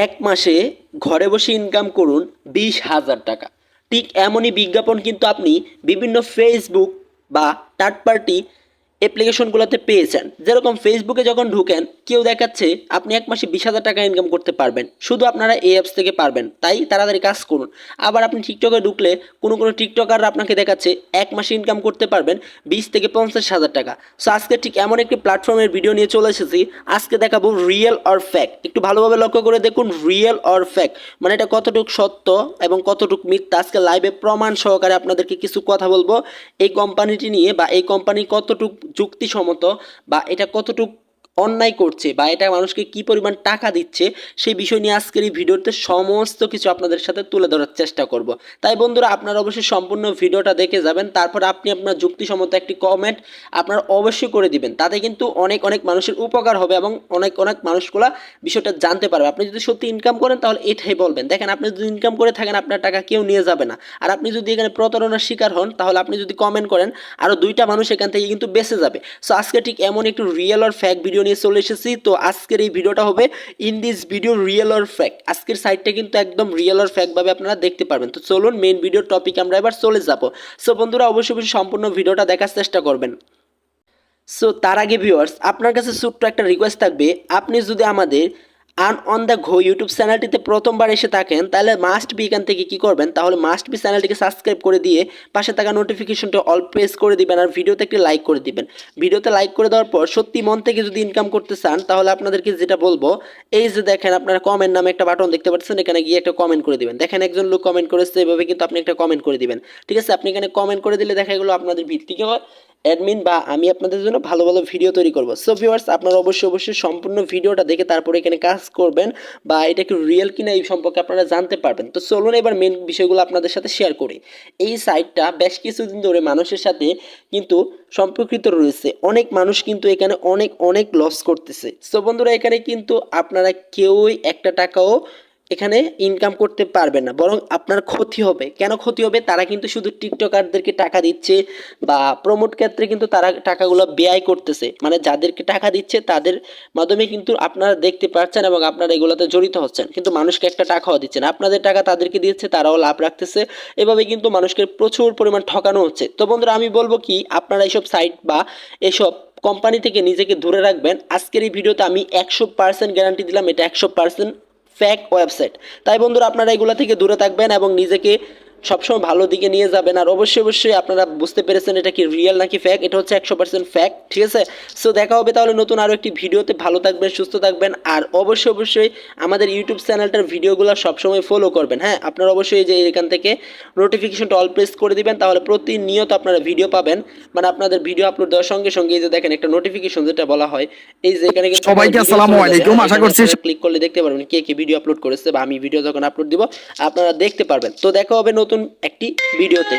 এক মাসে ঘরে বসে ইনকাম করুন 20,000 টাকা। ঠিক এমনই বিজ্ঞাপন কিন্তু আপনি বিভিন্ন ফেসবুক বা থার্ড পার্টি অ্যাপ্লিকেশনগুলোতে পেয়েছেন। যেরকম ফেসবুকে যখন ঢুকেন কেউ দেখাচ্ছে আপনি এক মাসে 20,000 টাকা ইনকাম করতে পারবেন, শুধু আপনারা এই অ্যাপস থেকে পারবেন, তাই তাড়াতাড়ি কাজ করুন। আবার আপনি টিকটকে ঢুকলে কোনো টিকটকাররা আপনাকে দেখাচ্ছে এক মাসে ইনকাম করতে পারবেন 20 থেকে 50,000 টাকা। সো আজকে ঠিক এমন একটি প্ল্যাটফর্মের ভিডিও নিয়ে চলে এসেছি। আজকে দেখাবো রিয়েল অর ফ্যাক্ট। একটু ভালোভাবে লক্ষ্য করে দেখুন, রিয়েল অর ফ্যাক্ট মানে এটা কতটুকু সত্য এবং কতটুকু মিথ্যা। আজকে লাইভে প্রমাণ সহকারে আপনাদেরকে কিছু কথা বলবো এই কোম্পানিটি নিয়ে, বা এই কোম্পানি কতটুকু যুক্তিসম্মত, বা এটা কতটুকু অন্যায় করছে, বা এটা মানুষকে কি পরিমাণ টাকা দিচ্ছে, সেই বিষয় নিয়ে আজকের এই ভিডিওতে সমস্ত কিছু আপনাদের সাথে তুলে ধরার চেষ্টা করব। তাই বন্ধুরা, আপনারা অবশ্যই সম্পূর্ণ ভিডিওটা দেখে যাবেন, তারপর আপনি আপনার যুক্তিসম্মত একটি কমেন্ট আপনারা অবশ্যই করে দিবেন। তাতে কিন্তু অনেক মানুষের উপকার হবে এবং অনেক মানুষগুলা বিষয়টা জানতে পারবে। আপনি যদি সত্যি ইনকাম করেন তাহলে এটাই বলবেন। দেখেন, আপনি যদি ইনকাম করে থাকেন আপনার টাকা কেউ নিয়ে যাবে না। আর আপনি যদি এখানে প্রতারণার শিকার হন তাহলে আপনি যদি কমেন্ট করেন আরও 2টা মানুষ এখান থেকে কিন্তু বেঁচে যাবে। সো আজকে ঠিক এমন একটু রিয়েল আর ফ্যাক্ট ভিডিও নিয়ে চলে এসেছি। তো আজকের এই ভিডিওটা হবে ইন দিস ভিডিও রিয়েল আর ফ্যাক্ট। আজকের সাইটটা কিন্তু একদম রিয়েল আর ফ্যাক্ট ভাবে আপনারা দেখতে পারবেন। তো চলুন মেইন ভিডিওর টপিক আমরা এবার চলে যাব। সো বন্ধুরা, অবশ্যই সম্পূর্ণ ভিডিওটা দেখার চেষ্টা করবেন। সো তার আগে ভিউয়ার্স, আপনার কাছে ছোট্ট একটা রিকোয়েস্ট থাকবে, আপনি যদি আমাদের earn on the go YouTube চ্যানেলটিতে প্রথমবার এসে থাকেন তাহলে মাস্ট বি এখান থেকে কী করবেন, তাহলে মাস্ট বি চ্যানেলটিকে সাবস্ক্রাইব করে দিয়ে পাশে থাকা নোটিফিকেশনটা অল প্রেস করে দিবেন, আর ভিডিওতে একটি লাইক করে দিবেন। ভিডিওতে লাইক করে দেওয়ার পর সত্যি মন থেকে যদি ইনকাম করতে চান তাহলে আপনাদেরকে যেটা বলবো, এই যে দেখেন আপনারা কমেন্ট নামে একটা বাটন দেখতে পাচ্ছেন, এখানে গিয়ে একটা কমেন্ট করে দিবেন। দেখেন একজন লোক কমেন্ট করেছে, এভাবে কিন্তু আপনি একটা কমেন্ট করে দিবেন। ঠিক আছে, আপনি এখানে কমেন্ট করে দিলে দেখা গেলো আপনাদের ভিত্তিকে অ্যাডমিন বা আমি আপনাদের জন্য ভালো ভিডিও তৈরি করব। সো ভিউয়ার্স, আপনারা অবশ্যই সম্পূর্ণ ভিডিওটা দেখে তারপরে এখানে কাজ করবেন, বা এটা কি রিয়েল কিনা এই সম্পর্কে আপনারা জানতে পারবেন। তো চলুন এবার মেন বিষয়গুলো আপনাদের সাথে শেয়ার করি। এই সাইটটা বেশ কিছুদিন ধরে মানুষের সাথে কিন্তু সম্পর্কিত রয়েছে। অনেক মানুষ কিন্তু এখানে অনেক লস করতেছে। সো বন্ধুরা, এখানে কিন্তু আপনারা কেউই একটা টাকাও এখানে ইনকাম করতে পারবেন না, বরং আপনার ক্ষতি হবে। কেন ক্ষতি হবে? তারা কিন্তু শুধু টিকটকারদেরকে টাকা দিচ্ছে, বা প্রমোট ক্ষেত্রে কিন্তু তারা টাকাগুলো ব্যয় করতেছে। মানে যাদেরকে টাকা দিচ্ছে তাদের মাধ্যমে কিন্তু আপনারা দেখতে পাচ্ছেন এবং আপনারা এগুলোতে জড়িত হচ্ছেন, কিন্তু মানুষকে একটা টাকাও দিচ্ছেন। আপনাদের টাকা তাদেরকে দিচ্ছে, তারাও লাভ রাখতেছে। এভাবে কিন্তু মানুষকে প্রচুর পরিমাণ ঠকানো হচ্ছে। তো বন্ধুরা, আমি বলবো কি, আপনারা এইসব সাইট বা এসব কোম্পানি থেকে নিজেকে দূরে রাখবেন। আজকের এই ভিডিওতে আমি 100% গ্যারান্টি দিলাম, এটা 100% ফ্যাক ওয়েবসাইট। তাই বন্ধুরা, আপনারা এগুলো থেকে দূরে থাকবেন এবং নিজেকে সবসময় ভালো দিকে নিয়ে যাবেন। আর অবশ্যই আপনারা বুঝতে পেরেছেন এটা কি রিয়েল নাকি ফ্যাক। এটা হচ্ছে 100% ফ্যাক। ঠিক আছে, সো দেখা হবে তাহলে নতুন আরও একটি ভিডিওতে। ভালো থাকবেন, সুস্থ থাকবেন, আর অবশ্যই আমাদের ইউটিউব চ্যানেলটার ভিডিওগুলো সবসময় ফলো করবেন। হ্যাঁ, আপনারা অবশ্যই যে এখান থেকে নোটিফিকেশনটা অল প্রেস করে দিবেন, তাহলে প্রতিনিয়ত আপনারা ভিডিও পাবেন। মানে আপনাদের ভিডিও আপলোড দেওয়ার সঙ্গে এই যে দেখেন একটা নোটিফিকেশন যেটা বলা হয়, এই যে এখানে কিন্তু সবাইকে আসসালামু আলাইকুম, আশা করছি ক্লিক করলে দেখতে পারবেন কে ভিডিও আপলোড করেছে, বা আমি ভিডিও যখন আপলোড দিব আপনারা দেখতে পারবেন। তো দেখা হবে নতুন একটি ভিডিওতে।